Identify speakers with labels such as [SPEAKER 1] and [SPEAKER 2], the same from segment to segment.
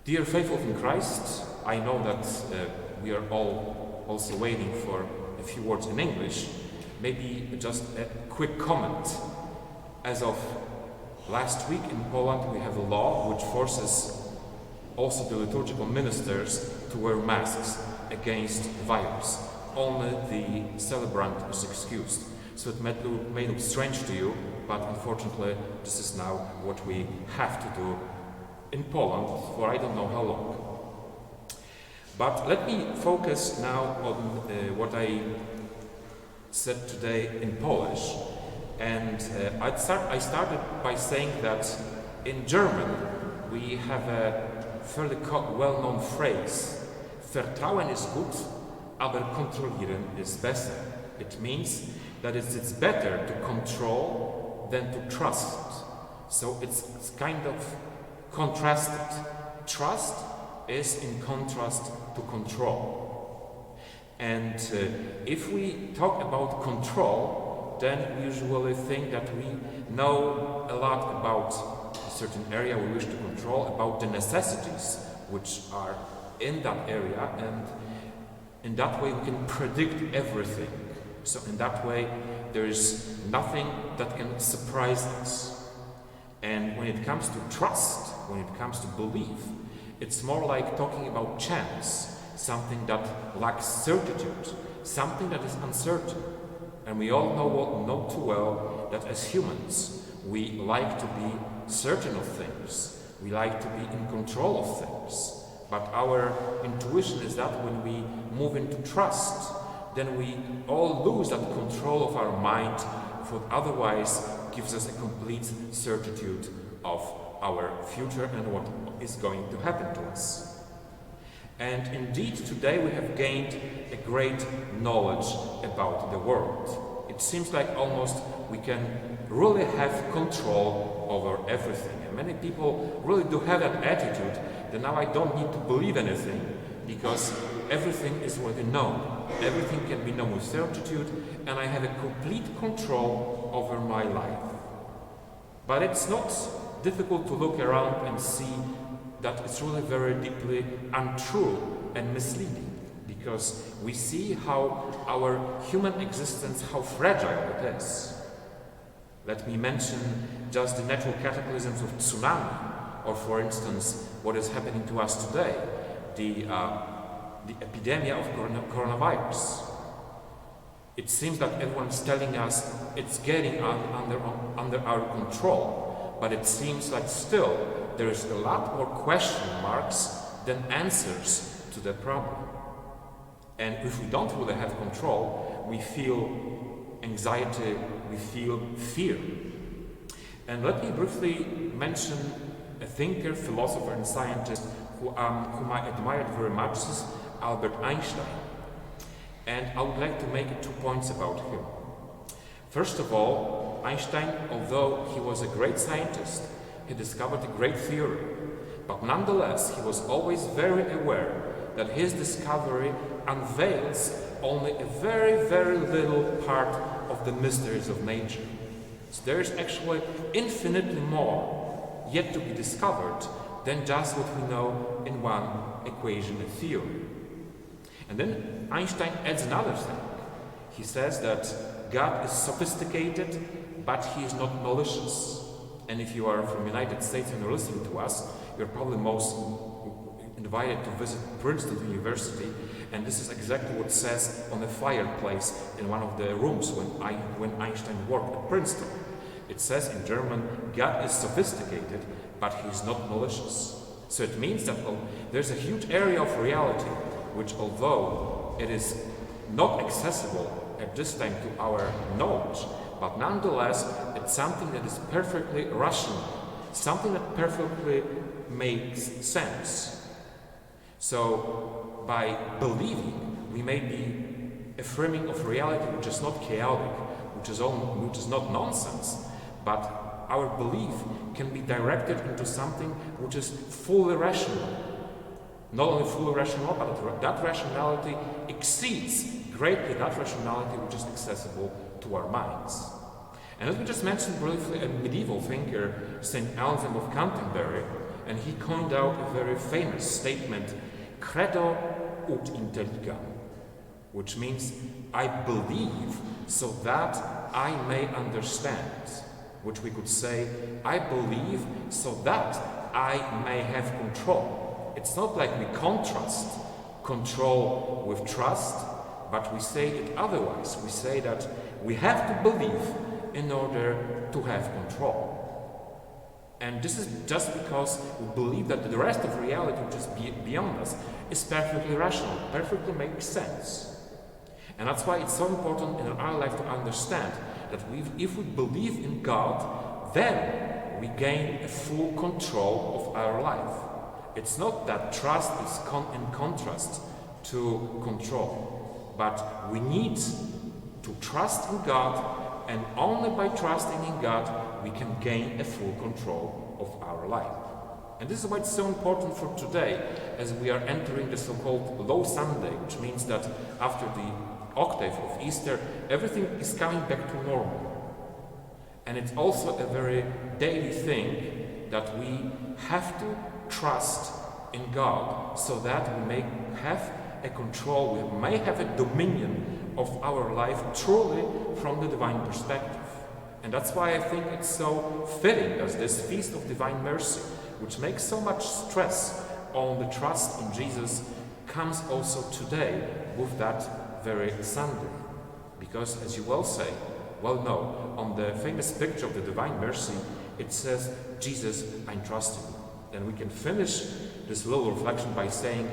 [SPEAKER 1] Dear faithful in Christ, I know that we are all also waiting for a few words in English. Maybe just a quick comment. As of last week in Poland, we have a law which forces also the liturgical ministers to wear masks against virus. Only the celebrant is excused. So it may look strange to you, but unfortunately this is now what we have to do in Poland for I don't know how long. But let me focus now on what I said today in Polish. And I started by saying that in German we have a fairly well-known phrase, Vertrauen ist gut, aber kontrollieren ist besser. It means that it's better to control than to trust. So it's kind of contrasted. Trust is in contrast to control. And if we talk about control, then we usually think that we know a lot about a certain area we wish to control, about the necessities which are in that area, and in that way we can predict everything. So in that way there is nothing that can surprise us. And when it comes to trust, when it comes to belief, it's more like talking about chance, something that lacks certitude, something that is uncertain. And we all know too well that as humans, we like to be certain of things. We like to be in control of things. But our intuition is that when we move into trust, then we all lose that control of our mind, for otherwise gives us a complete certitude of our future and what is going to happen to us. And indeed, today we have gained a great knowledge about the world. It seems like almost we can really have control over everything. And many people really do have that attitude that now I don't need to believe anything because everything is already known. Everything can be known with certitude, and I have a complete control over my life. But it's not difficult to look around and see that it's really very deeply untrue and misleading, because we see how our human existence, how fragile it is. Let me mention just the natural cataclysms of tsunami, or for instance, what is happening to us today, the epidemic of coronavirus. It seems that everyone's telling us it's getting under our control, but it seems like still there is a lot more question marks than answers to the problem. And if we don't really have control, we feel anxiety, we feel fear. And let me briefly mention a thinker, philosopher and scientist whom I admired very much. This is Albert Einstein. And I would like to make 2 points about him. First of all, Einstein, although he was a great scientist, he discovered a great theory, but nonetheless he was always very aware that his discovery unveils only a very, very little part of the mysteries of nature. So there is actually infinitely more yet to be discovered than just what we know in one equation and theory. And then Einstein adds another thing. He says that God is sophisticated, but he is not malicious. And if you are from the United States and you're listening to us, you're probably most invited to visit Princeton University, and this is exactly what it says on the fireplace in one of the rooms when Einstein worked at Princeton. It says in German, God is sophisticated, but he is not malicious. So it means that there's a huge area of reality which, although it is not accessible at this time to our knowledge, but nonetheless it's something that is perfectly rational, something that perfectly makes sense. So by believing, we may be affirming of reality which is not chaotic, which is not nonsense, but our belief can be directed into something which is fully rational. Not only fully rational, but that rationality exceeds greatly that rationality which is accessible to our minds. And let me just mention briefly a medieval thinker, St. Anselm of Canterbury, and he coined out a very famous statement, Credo ut intelligam, which means I believe so that I may understand, which we could say, I believe so that I may have control. It's not like we contrast control with trust, but we say it otherwise. We say that we have to believe in order to have control. And this is just because we believe that the rest of reality, which is beyond us, is perfectly rational, perfectly makes sense. And that's why it's so important in our life to understand that if we believe in God, then we gain a full control of our life. It's not that trust is in contrast to control, but we need to trust in God, and only by trusting in God we can gain a full control of our life. And this is why it's so important for today, as we are entering the so-called Low Sunday, which means that after the octave of Easter, everything is coming back to normal. And it's also a very daily thing that we have to trust in God so that we may have a control, we may have a dominion of our life truly from the divine perspective. And that's why I think it's so fitting as this Feast of Divine Mercy, which makes so much stress on the trust in Jesus, comes also today with that very Sunday. Because as you well know, on the famous picture of the Divine Mercy, it says, Jesus, I trust in you. Then we can finish this little reflection by saying,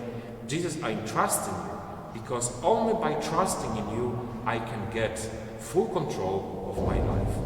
[SPEAKER 1] Jesus, I trust in you, because only by trusting in you I can get full control of my life.